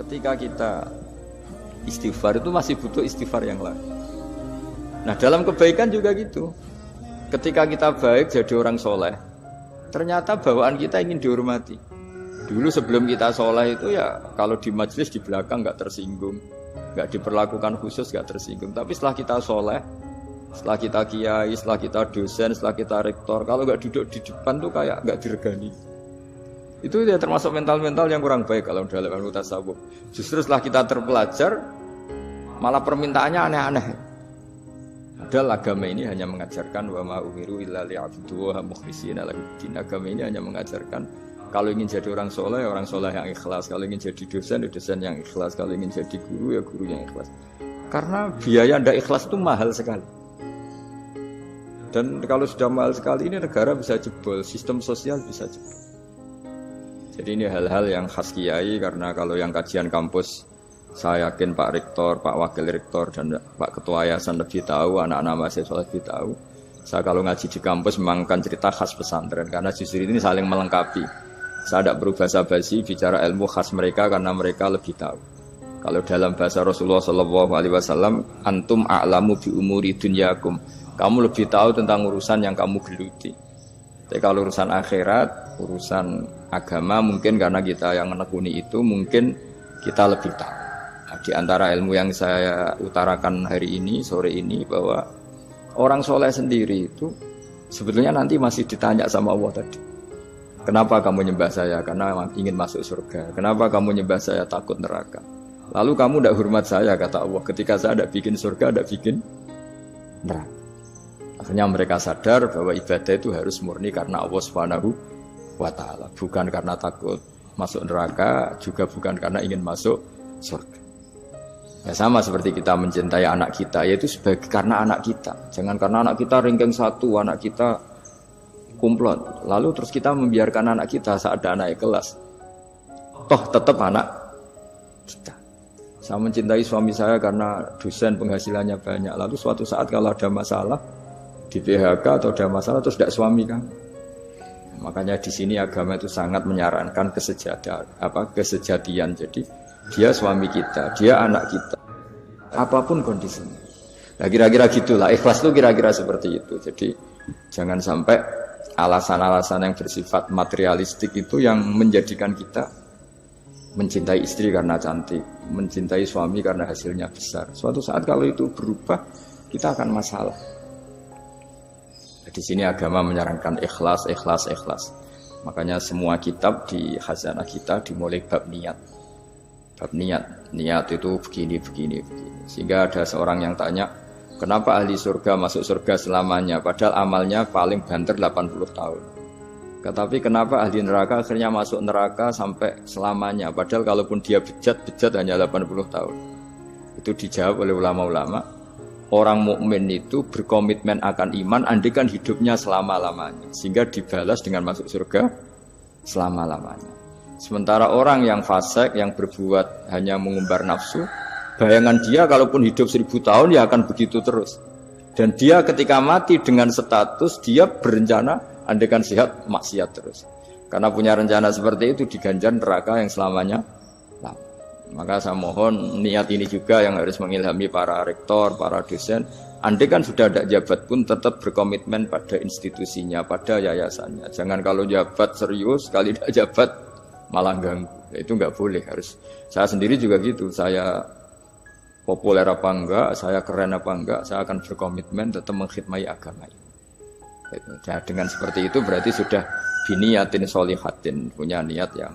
Ketika kita istighfar itu masih butuh istighfar yang lain. Nah dalam kebaikan juga gitu. Ketika kita baik jadi orang soleh, ternyata bawaan kita ingin dihormati. Dulu sebelum kita soleh itu ya kalau di majelis di belakang nggak tersinggung, nggak diperlakukan khusus, nggak tersinggung. Tapi setelah kita soleh, setelah kita kiai, setelah kita dosen, setelah kita rektor, kalau nggak duduk di depan tuh kayak nggak diregani. Itu ya termasuk mental-mental yang kurang baik kalau dalam ilmu tasawuf. Justru setelah kita terpelajar, malah permintaannya aneh-aneh. Padahal agama ini hanya mengajarkan wa ma umiru illa liya'buduha mukhlishina lahuddin. Agama ini hanya mengajarkan kalau ingin jadi orang soleh yang ikhlas. Kalau ingin jadi dosen, ya dosen yang ikhlas. Kalau ingin jadi guru, ya guru yang ikhlas. Karena biaya ndak ikhlas itu mahal sekali. Dan kalau sudah mahal sekali ini negara bisa jebol, sistem sosial bisa jebol. Jadi ini hal-hal yang khas kiai karena kalau yang kajian kampus saya yakin Pak Rektor, Pak Wakil Rektor dan Pak Ketua Yayasan lebih tahu, anak-anak mahasiswa lebih tahu. Saya kalau ngaji di kampus memang kan cerita khas pesantren karena justru ini saling melengkapi. Saya tidak berubah basi bicara ilmu khas mereka karena mereka lebih tahu. Kalau dalam bahasa Rasulullah SAW, antum a'lamu bi umuri dunyakum. Kamu lebih tahu tentang urusan yang kamu geluti. Tapi kalau urusan akhirat, urusan agama mungkin karena kita yang menekuni itu mungkin kita lebih tahu. Nah, di antara ilmu yang saya utarakan hari ini, sore ini bahwa orang soleh sendiri itu sebetulnya nanti masih ditanya sama Allah tadi. Kenapa kamu nyembah saya? Karena ingin masuk surga. Kenapa kamu nyembah saya? Takut neraka. Lalu kamu tidak hormat saya, kata Allah. Ketika saya tidak bikin surga, tidak bikin neraka. Akhirnya mereka sadar bahwa ibadah itu harus murni karena Allah Subhanahu wa ta'ala. Bukan karena takut masuk neraka, juga bukan karena ingin masuk surga. Ya sama seperti kita mencintai anak kita, yaitu sebagai karena anak kita. Jangan karena anak kita ranking 1, anak kita kumplot. Lalu terus kita membiarkan anak kita saat ada anak kelas. Toh tetap anak kita. Saya mencintai suami saya karena dosen penghasilannya banyak. Lalu suatu saat kalau ada masalah di PHK atau ada masalah terus tidak suami kan. Makanya di sini agama itu sangat menyarankan kesejatian. Jadi dia suami kita, dia anak kita. Apapun kondisinya. Nah kira-kira gitulah. Ikhlas itu kira-kira seperti itu. Jadi jangan sampai alasan-alasan yang bersifat materialistik itu yang menjadikan kita mencintai istri karena cantik, mencintai suami karena hasilnya besar. Suatu saat kalau itu berubah, kita akan masalah. Di sini agama menyarankan ikhlas. Makanya semua kitab di khazanah kita dimulai bab niat. Bab niat itu begini. Sehingga ada seorang yang tanya, kenapa ahli surga masuk surga selamanya? Padahal amalnya paling banter 80 tahun. Tetapi kenapa ahli neraka akhirnya masuk neraka sampai selamanya? Padahal kalaupun dia bejat hanya 80 tahun. Itu dijawab oleh ulama-ulama. Orang mukmin itu berkomitmen akan iman andaikan hidupnya selama-lamanya. Sehingga dibalas dengan masuk surga selama-lamanya. Sementara orang yang fasik, yang berbuat hanya mengumbar nafsu, bayangan dia kalaupun hidup 1000 tahun ya akan begitu terus. Dan dia ketika mati dengan status dia berencana andaikan sehat maksiat terus. Karena punya rencana seperti itu diganjar neraka yang selamanya lama. Maka saya mohon niat ini juga yang harus mengilhami para rektor, para dosen. Andai kan sudah ada jabat pun tetap berkomitmen pada institusinya, pada yayasannya. Jangan kalau jabat serius, kali tidak jabat malah ganggu. Itu nggak boleh. Harus. Saya sendiri juga gitu. Saya populer apa enggak, saya keren apa enggak, saya akan berkomitmen tetap mengkhidmati agama ini. Nah, dengan seperti itu berarti sudah biniyatin solihatin, punya niat yang